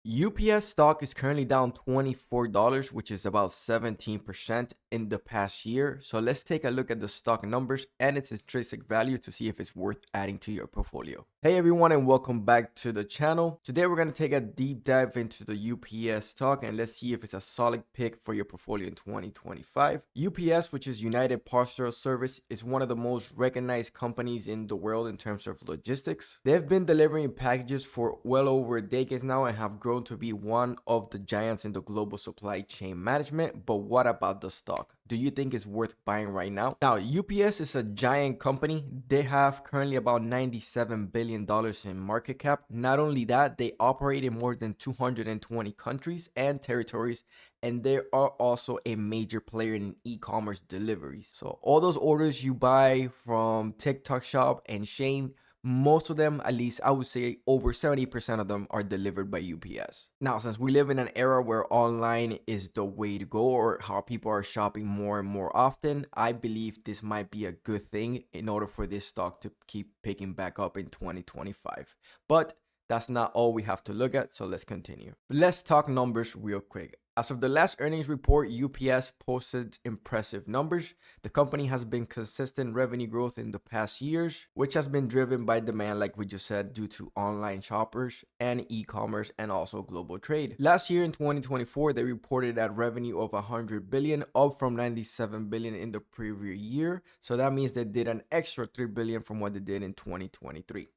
UPS stock is currently down $24, which is about 17% in the past year. So let's take a look at the stock numbers and its intrinsic value to see if it's worth adding to your portfolio. Hey everyone, and welcome back to the channel. Today we're going to take a deep dive into the UPS stock and let's see if it's a solid pick for your portfolio in 2025. UPS, which is United Parcel Service, is one of the most recognized companies in the world in terms of logistics. They've been delivering packages for well over decades now and have grown to be one of the giants in the global supply chain management. But what about the stock? Do you think it's worth buying right now? Now, UPS is a giant company. They have currently about $97 billion in market cap. Not only that, they operate in more than 220 countries and territories, and they are also a major player in e-commerce deliveries. So all those orders you buy from TikTok Shop and Shane, most of them, at least I would say over 70% of them, are delivered by UPS. Now, since we live in an era where online is the way to go, or how people are shopping more and more often, I believe this might be a good thing in order for this stock to keep picking back up in 2025. But that's not all we have to look at, so let's continue. Let's talk numbers real quick. As of the last earnings report, UPS posted impressive numbers. The company has been consistent revenue growth in the past years, which has been driven by demand, like we just said, due to online shoppers and e-commerce and also global trade. Last year in 2024, they reported a revenue of 100 billion, up from 97 billion in the previous year. So that means they did an extra 3 billion from what they did in 2023.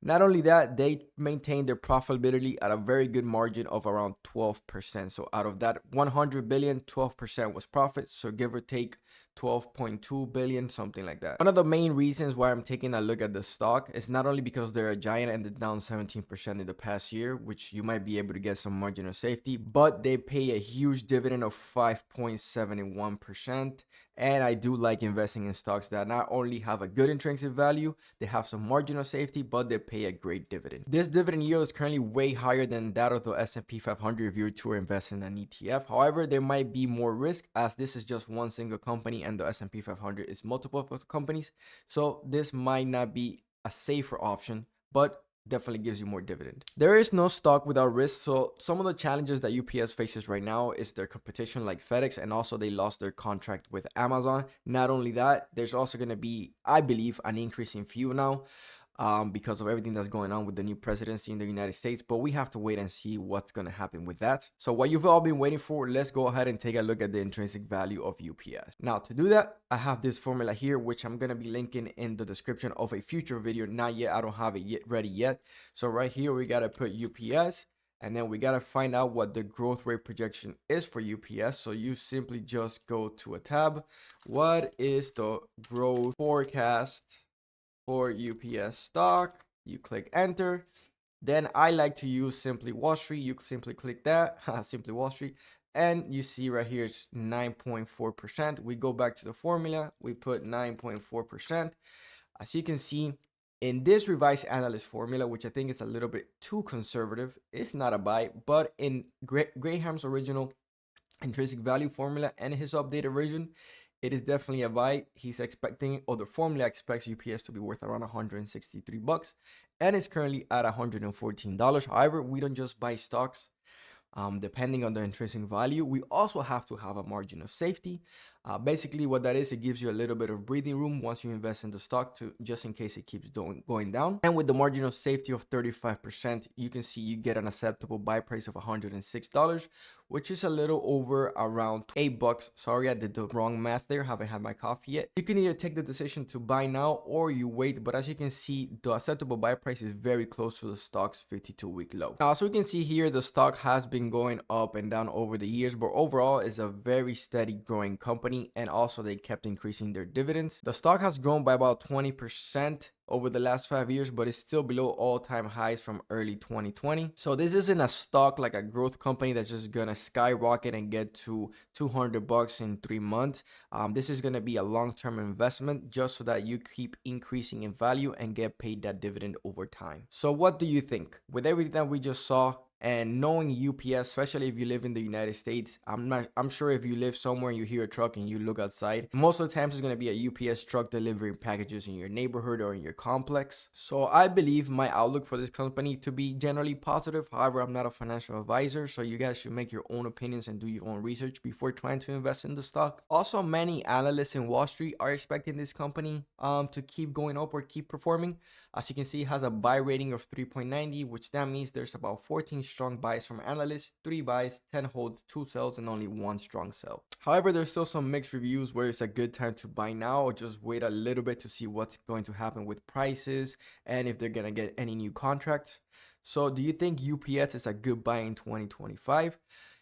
Not only that, they maintained their profitability at a very good margin of around 12%. So out of that 100 billion, 12% was profit. So give or take 12.2 billion, something like that. One of the main reasons why I'm taking a look at the stock is not only because they're a giant and they're down 17% in the past year, which you might be able to get some margin of safety, but they pay a huge dividend of 5.71%. And I do like investing in stocks that not only have a good intrinsic value, they have some margin of safety, but they pay a great dividend. This dividend yield is currently way higher than that of the S&P 500 if you were to invest in an ETF. However, there might be more risk as this is just one single company and the S&P 500 is multiple of companies. So this might not be a safer option, but definitely gives you more dividend. There is no stock without risk. So some of the challenges that UPS faces right now is their competition like FedEx, and also they lost their contract with Amazon. Not only that, there's also going to be, I believe, an increase in fuel now because of everything that's going on with the new presidency in the United States. But we have to wait and see what's going to happen with that. So what you've all been waiting for, let's go ahead and take a look at the intrinsic value of UPS. Now to do that, I have this formula here, which I'm going to be linking in the description of a future video. Not yet, I don't have it yet ready yet. So right here, we got to put UPS. And then we got to find out what the growth rate projection is for UPS. So you simply just go to a tab. What is the growth forecast for UPS stock? You click enter. Then I like to use Simply Wall Street. You simply click that, Simply Wall Street. And you see right here, it's 9.4%. We go back to the formula. We put 9.4%. As you can see, in this revised analyst formula, which I think is a little bit too conservative, it's not a buy, but in Graham's original intrinsic value formula and his updated version, it is definitely a buy. He's expecting, or the formula expects UPS to be worth around 163 bucks, and it's currently at $114. However, we don't just buy stocks depending on the intrinsic value. We also have to have a margin of safety. Basically what that is, it gives you a little bit of breathing room once you invest in the stock, to just in case it keeps going down. And with the margin of safety of 35%, you can see you get an acceptable buy price of $106, which is a little over around 8 bucks. Sorry, I did the wrong math there. Haven't had my coffee yet. You can either take the decision to buy now or you wait, but as you can see, the acceptable buy price is very close to the stock's 52-week low. Now, so we can see here, the stock has been going up and down over the years, but overall is a very steady growing company, and also they kept increasing their dividends. The stock has grown by about 20% over the last 5 years, but it's still below all-time highs from early 2020. So this isn't a stock like a growth company that's just gonna skyrocket and get to 200 bucks in 3 months. This is gonna be a long-term investment just so that you keep increasing in value and get paid that dividend over time. So what do you think? With everything that we just saw, And knowing UPS, especially if you live in the United States, I'm sure if you live somewhere and you hear a truck and you look outside, most of the times it's going to be a UPS truck delivering packages in your neighborhood or in your complex. So I believe my outlook for this company to be generally positive. However, I'm not a financial advisor, so you guys should make your own opinions and do your own research before trying to invest in the stock. Also, many analysts in Wall Street are expecting this company to keep going up or keep performing. As you can see, it has a buy rating of 3.90, which that means there's about 14 strong buys from analysts, 3 buys, 10 holds, 2 sells, and only 1 strong sell. However, there's still some mixed reviews where it's a good time to buy now or just wait a little bit to see what's going to happen with prices and if they're going to get any new contracts. So do you think UPS is a good buy in 2025?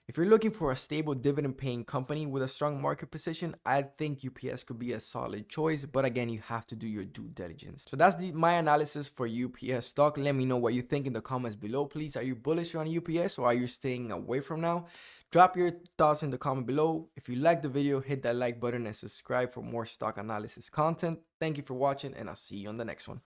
If you're looking for a stable dividend paying company with a strong market position, I think UPS could be a solid choice, but again, you have to do your due diligence. So that's my analysis for UPS stock. Let me know what you think in the comments below, please. Are you bullish on UPS or are you staying away from now? Drop your thoughts in the comment below. If you liked the video, hit that like button and subscribe for more stock analysis content. Thank you for watching, and I'll see you on the next one.